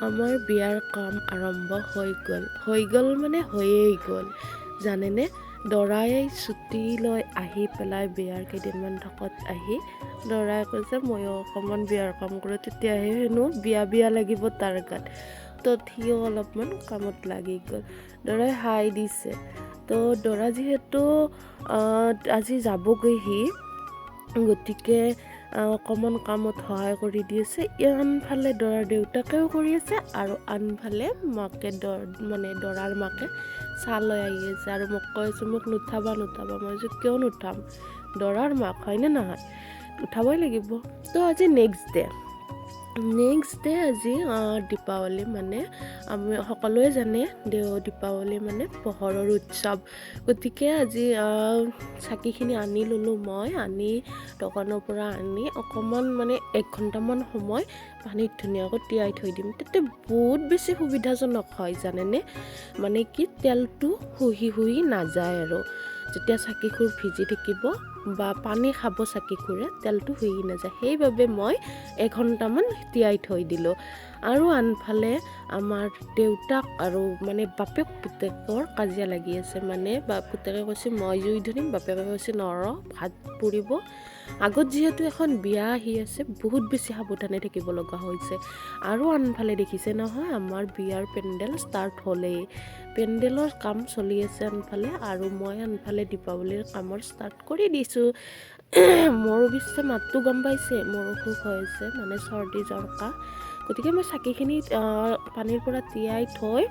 আমাৰ বিয়াৰ কাম আৰম্ভ হৈ গ'ল মানে হৈয়েই গ'ল জানেনে। দৰাই ছুটি লৈ আহি পেলাই বিয়াৰ কেইদিনমান থকত আহি দৰাই কৈছে ময়ো অকণমান বিয়াৰ কাম কৰোঁ, তেতিয়াহে হেনো বিয়া লাগিব তাৰ গাত। তো সিও অলপমান কামত লাগি গ'ল। দৰাই হাই দিছে। তো দৰা যিহেতু আজি যাবগৈ সি, গতিকে অকণমান কামত সহায় কৰি দি আছে। আনফালে দৰাৰ দেউতাকেও কৰি আছে আৰু আনফালে মাকে দৰাৰ মাকে চাহ লৈ আহি আছে আৰু মোক কৈ আছে মোক নুঠাবা। মই কৈছোঁ কিয় নুঠাম, দৰাৰ মাক হয়নে নহয়, উঠাবই লাগিব। তো আজি নেক্সট ডে আজি দীপাৱলী, মানে আমি সকলোৱে জানে দীপাৱলী মানে পোহৰৰ উৎসৱ। গতিকে আজি চাকিখিনি আনি ল'লোঁ। মই দোকানৰ পৰা আনি অকণমান মানে 1 ঘণ্টামান সময় পানীত ধুনীয়াকৈ তিয়াই থৈ দিম। তাতে বহুত বেছি সুবিধাজনক হয় জানেনে, মানে কি তেলটো শুহি নাযায় আৰু যেতিয়া চাকিখোৰ ভিজি থাকিব বা পানী খাব চাকিখোৰে তেলটো শুহি নাযায়। সেইবাবে মই 1 ঘণ্টামান তিয়াই থৈ দিলোঁ। আৰু আনফালে আমাৰ দেউতাক আৰু মানে বাপেক পুতেকৰ কাজিয়া লাগি আছে। মানে পুতেকে কৈছে মই জুই ধৰিম, বাপেকে কৈছে নৰ ভাত পুৰিব। আগত যিহেতু এখন বিয়া আহি আছে, বহুত বেছি সাৱধানে থাকিব লগা হৈছে। আৰু আনফালে দেখিছে নহয়, আমাৰ বিয়াৰ পেণ্ডেল ষ্টাৰ্ট হ'লেই, পেণ্ডেলৰ কাম চলি আছে আনফালে, আৰু মই আনফালে দীপাৱলীৰ কামৰ ষ্টাৰ্ট কৰি দিছোঁ। মোৰ অৱশ্যে মাতটো গম পাইছে, মোৰ অসুখ হৈ আছে, মানে চৰ্দি জ্বৰ কাহ। গতিকে মই চাকিখিনি পানীৰ পৰা তিয়াই থৈ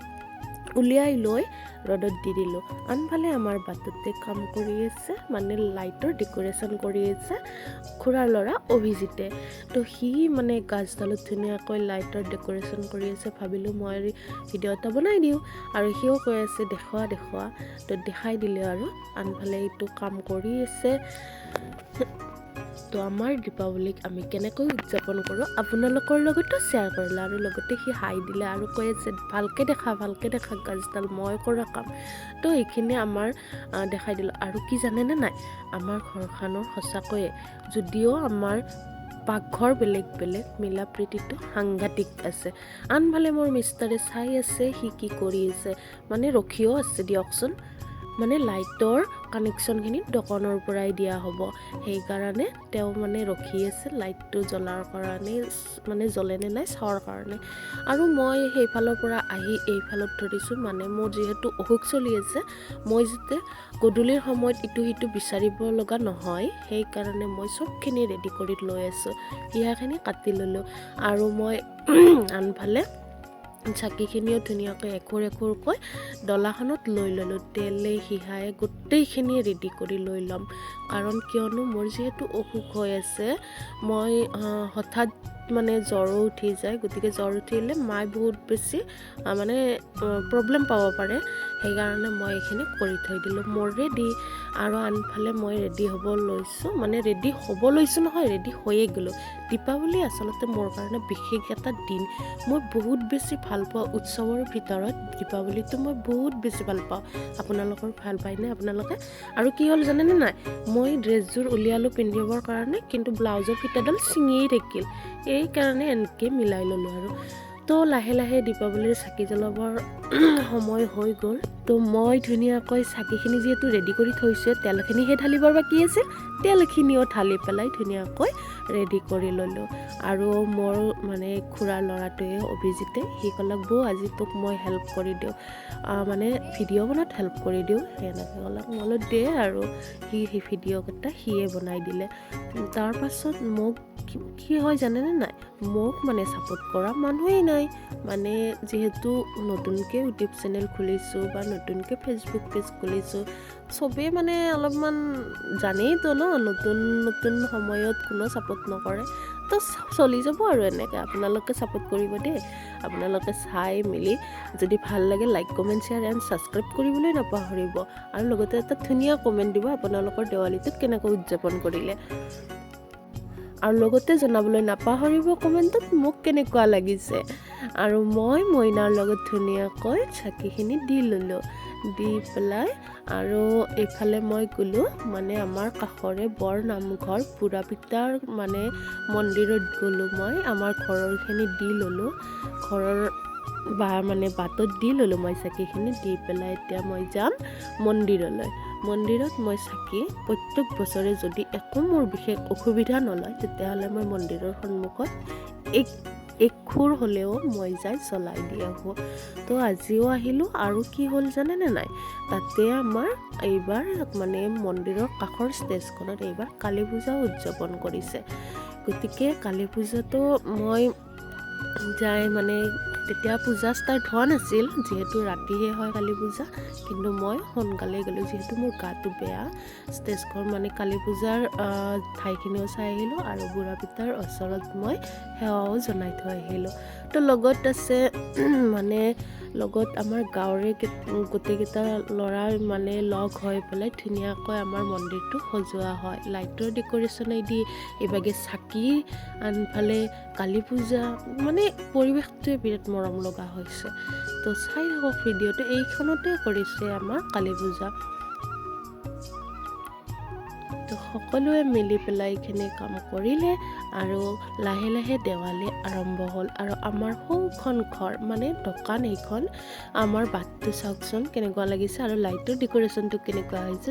উলিয়াই লৈ ৰ'দত দি দিলোঁ। আনফালে আমাৰ বাটতে কাম কৰি আছে, মানে লাইটৰ ডেক'ৰেশ্যন কৰি আছে খুৰাৰ ল'ৰা অভিজিতে। তো সি মানে গাছডালত ধুনীয়াকৈ লাইটৰ ডেক'ৰেশ্যন কৰি আছে। ভাবিলোঁ মই ভিডিঅ' এটা বনাই দিওঁ, আৰু সিও কৈ আছে দেখুওৱা। তো দেখাই দিলে আৰু আনফালে এইটো কাম কৰি আছে। তো আমাৰ দীপাৱলীক আমি কেনেকৈ উদযাপন কৰোঁ আপোনালোকৰ লগতো শ্বেয়াৰ কৰিলোঁ। আৰু লগতে সি হাই দিলে আৰু কৈ আছে ভালকৈ দেখা গাছডাল মই কৰা কাম। তো এইখিনি আমাৰ দেখাই দিলোঁ। আৰু কি জানেনে নাই, আমাৰ ঘৰখনৰ সঁচাকৈয়ে, যদিও আমাৰ পাকঘৰ বেলেগ মিলা প্ৰীতিটো সাংঘাতিক আছে। আনফালে মোৰ মিষ্টাৰে চাই আছে সি কি কৰি আছে, মানে ৰখিও আছে দিয়কচোন। মানে লাইটৰ কানেকশ্যনখিনি দোকানৰ পৰাই দিয়া হ'ব, সেইকাৰণে তেওঁ মানে ৰখি আছে লাইটটো জ্বলাৰ কাৰণে, মানে জ্বলে নে নাই চাৱাৰ কাৰণে। আৰু মই সেইফালৰ পৰা আহি এইফালত ধৰিছোঁ, মানে মোৰ যিহেতু অসুখ চলি আছে, মই যাতে গধূলিৰ সময়ত ইটো সিটো বিচাৰিব লগা নহয়, সেইকাৰণে মই চবখিনি ৰেডি কৰি লৈ আছোঁ। পিয়াখিনি কাটি ল'লোঁ, আৰু মই আনফালে চাকিখিনিও ধুনীয়াকৈ এখোৰকৈ ডলাখনত লৈ ল'লোঁ। তেলে সিহাই গোটেইখিনি ৰেডি কৰি লৈ ল'ম, কাৰণ কিয়নো মোৰ যিহেতু অসুখ হৈ আছে, মই হঠাৎ মানে জ্বৰো উঠি যায়। গতিকে জ্বৰ উঠিলে মায়ে বহুত বেছি মানে প্ৰব্লেম পাব পাৰে, সেইকাৰণে মই এইখিনি কৰি থৈ দিলোঁ। মোৰ ৰেডি, আৰু আনফালে মই ৰেডি হ'ব লৈছোঁ নহয়, ৰেডি হৈয়ে গ'লোঁ। দীপাৱলী আচলতে মোৰ কাৰণে বিশেষ এটা দিন। মই বহুত বেছি ভাল পাওঁ উৎসৱৰ ভিতৰত দীপাৱলীটো, মই বহুত বেছি ভাল পাওঁ। আপোনালোকৰ ভাল পায়নে আপোনালোকে? আৰু কি হ'ল জানেনে নাই, মই ড্ৰেছযোৰ উলিয়ালোঁ পিন্ধিবৰ কাৰণে, কিন্তু ব্লাউজৰ ফিটাডাল ছিঙিয়েই থাকিল। এইকাৰণে এনেকৈ মিলাই ল'লোঁ আৰু। তো লাহে লাহে দীপাৱলীৰ চাকি জ্বলাবৰ সময় হৈ গ'ল। তো মই ধুনীয়াকৈ চাকিখিনি যিহেতু ৰেডি কৰি থৈছোঁ, তেলখিনিহে ঢালিবৰ বাকী আছে, তেলখিনিও ঢালি পেলাই ধুনীয়াকৈ ৰেডি কৰি ল'লোঁ। আৰু মোৰ মানে খুৰাৰ ল'ৰাটোৱে অভিজিতে, সি ক'লে বৌ আজি তোক মই হেল্প কৰি দিওঁ, মানে ভিডিঅ' বনাত হেল্প কৰি দিওঁ, সেনেকৈ ক'লে। মই বোলো দে, আৰু সি সেই ভিডিঅ'কেইটা সিয়ে বনাই দিলে। তাৰপাছত মোক কি হয় জানেনে নাই, মোক মানে ছাপোৰ্ট কৰা মানুহেই নাই। মানে যিহেতু নতুনকৈ ইউটিউব চেনেল খুলিছোঁ বা নতুনকৈ ফেচবুক পেজ খুলিছোঁ, চবেই মানে অলপমান জানেইতো ন, নতুন সময়ত কোনো ছাপোৰ্ট নকৰে। তো চলি যাব আৰু এনেকৈ। আপোনালোকে ছাপোৰ্ট কৰিব দেই। আপোনালোকে চাই মেলি যদি ভাল লাগে like comment share and subscribe কৰিবলৈ নাপাহৰিব, আৰু লগতে এটা ধুনীয়া কমেণ্ট দিব আপোনালোকৰ দেৱালীটোত কেনেকৈ উদযাপন কৰিলে, আৰু লগতে জনাবলৈ নাপাহৰিব কমেণ্টত মোক কেনেকুৱা লাগিছে। আৰু মই মইনাৰ লগত ধুনীয়াকৈ চাকিখিনি দি ল'লোঁ। দি পেলাই আৰু এইফালে মই গ'লোঁ মানে আমাৰ কাষৰে বৰ নামঘৰ বুঢ়া পিতাৰ মানে মন্দিৰত গ'লোঁ। মই আমাৰ ঘৰৰখিনি দি ল'লোঁ, ঘৰৰ মানে বাটত দি ল'লোঁ মই চাকিখিনি দি পেলাই এতিয়া মই যাম মন্দিৰলৈ। মন্দিৰত মই চাকি প্ৰত্যেক বছৰে যদি একো মোৰ বিশেষ অসুবিধা নলয় তেতিয়াহ'লে মই মন্দিৰৰ সন্মুখত এক খুৰ হ'লেও মই যাই জ্বলাই দি আহোঁ। তো আজিও আহিলোঁ আৰু কি হ'ল জানেনে নাই, তাতে আমাৰ এইবাৰ মানে মন্দিৰৰ কাষৰ ষ্টেজখনত এইবাৰ কালী পূজা উদযাপন কৰিছে। গতিকে কালী পূজাটো মই যাই মানে তেতিয়া পূজা ষ্টাৰ্ট হোৱা নাছিল, যিহেতু ৰাতিহে হয় কালী পূজা, কিন্তু মই সোনকালে গ'লোঁ যিহেতু মোৰ গাটো বেয়া। ষ্টেজখন মানে কালী পূজাৰ ঠাইখিনিও চাই আহিলোঁ আৰু বুঢ়া পিতাৰ ওচৰত মই সেৱাও জনাই থৈ আহিলোঁ। তো লগত আছে মানে লগত আমাৰ গাঁৱৰে গোটেইকেইটা ল'ৰা মানে লগ হৈ পেলাই ধুনীয়াকৈ আমাৰ মন্দিৰটো সজোৱা হয়। লাইটৰ ডেক'ৰেশ্যনেদি এইভাগে চাকি, আনফালে কালী পূজা, মানে পৰিৱেশটোৱে বিৰাট মৰম লগা হৈছে। তো চাই থাকক ভিডিঅ'টো, এইখনতে কৰিছে আমাৰ কালী পূজা। তো সকলোৱে মিলি পেলাই এইখিনি কাম কৰিলে আৰু লাহে লাহে দেৱালী আৰম্ভ হ'ল। আৰু আমাৰ সৌখন ঘৰ মানে দোকান, এইখন আমাৰ বাটটো চাওকচোন কেনেকুৱা লাগিছে আৰু লাইটৰ ডেক'ৰেশ্যনটো কেনেকুৱা হৈছে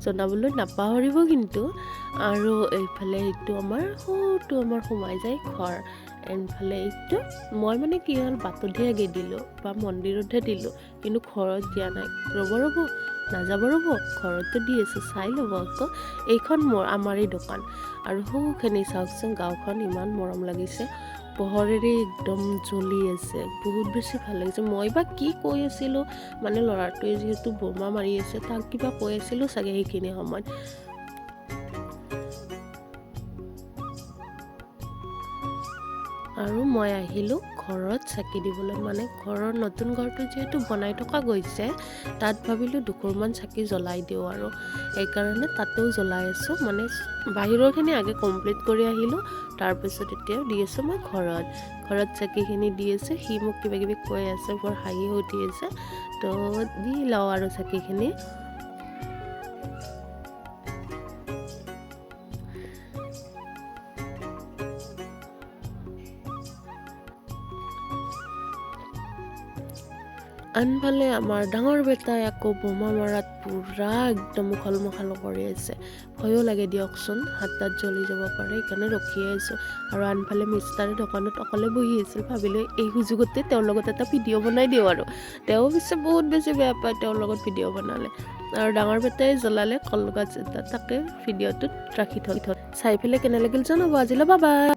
জনাবলৈ নাপাহৰিব কিন্তু। আৰু এইফালে এইটো আমাৰ সোমাই যায় ঘৰ। এইফালে এইটো মই মানে কি হ'ল বাটতহে আগে দিলোঁ বা মন্দিৰতহে দিলোঁ, কিন্তু ঘৰত দিয়া নাই। ৰ'ব নাযাব, ঘৰতো দি আছোঁ, চাই ল'ব আকৌ। এইখন আমাৰেই দোকান আৰু সৌখিনি চাওকচোন, গাঁওখন ইমান মৰম লাগিছে, পোহৰেৰে একদম জ্বলি আছে, বহুত বেছি ভাল লাগিছে। মই বা কি কৈ আছিলোঁ, মানে ল'ৰাটোৱে যিহেতু বোমা মাৰি আছে তাক কিবা কৈ আছিলোঁ চাগে সেইখিনি সময়ত। আৰু মই আহিলোঁ ঘৰত চাকি দিবলৈ, মানে ঘৰৰ নতুন ঘৰটো যিহেতু বনাই থকা গৈছে, তাত ভাবিলোঁ দুখৰমান চাকি জ্বলাই দিওঁ আৰু সেইকাৰণে তাতেও জ্বলাই আছোঁ। মানে বাহিৰৰখিনি আগে কমপ্লিট কৰি আহিলোঁ, তাৰপিছত এতিয়াও দি আছোঁ মই ঘৰত চাকিখিনি দি আছে। সি মোক কিবা কিবি কৈ আছে, বৰ হাঁহি উঠি আছে, তো দি লওঁ আৰু চাকিখিনি। আনফালে আমাৰ ডাঙৰ বেটাই আকৌ বোমা মৰাত পুৰা একদম উখল মাখল কৰি আছে। ভয়ো লাগে দিয়কচোন, হাত তাত জ্বলি যাব পাৰে, সেইকাৰণে ৰখিয়ে আছোঁ। আৰু আনফালে মিষ্টাৰে দোকানত অকলে বহি আছিল, ভাবিলোঁ এই সুযোগতে তেওঁৰ লগত এটা ভিডিঅ' বনাই দিওঁ আৰু। তেওঁ পিছে বহুত বেছি বেয়া পায় তেওঁৰ লগত ভিডিঅ' বনালে। আৰু ডাঙৰ বেটাই জ্বলালে কলগছ এটা, তাকে ভিডিঅ'টোত ৰাখি থৈ চাই পেলাই কেনে লাগিল জনাব। আজিলৈ বাই বাই।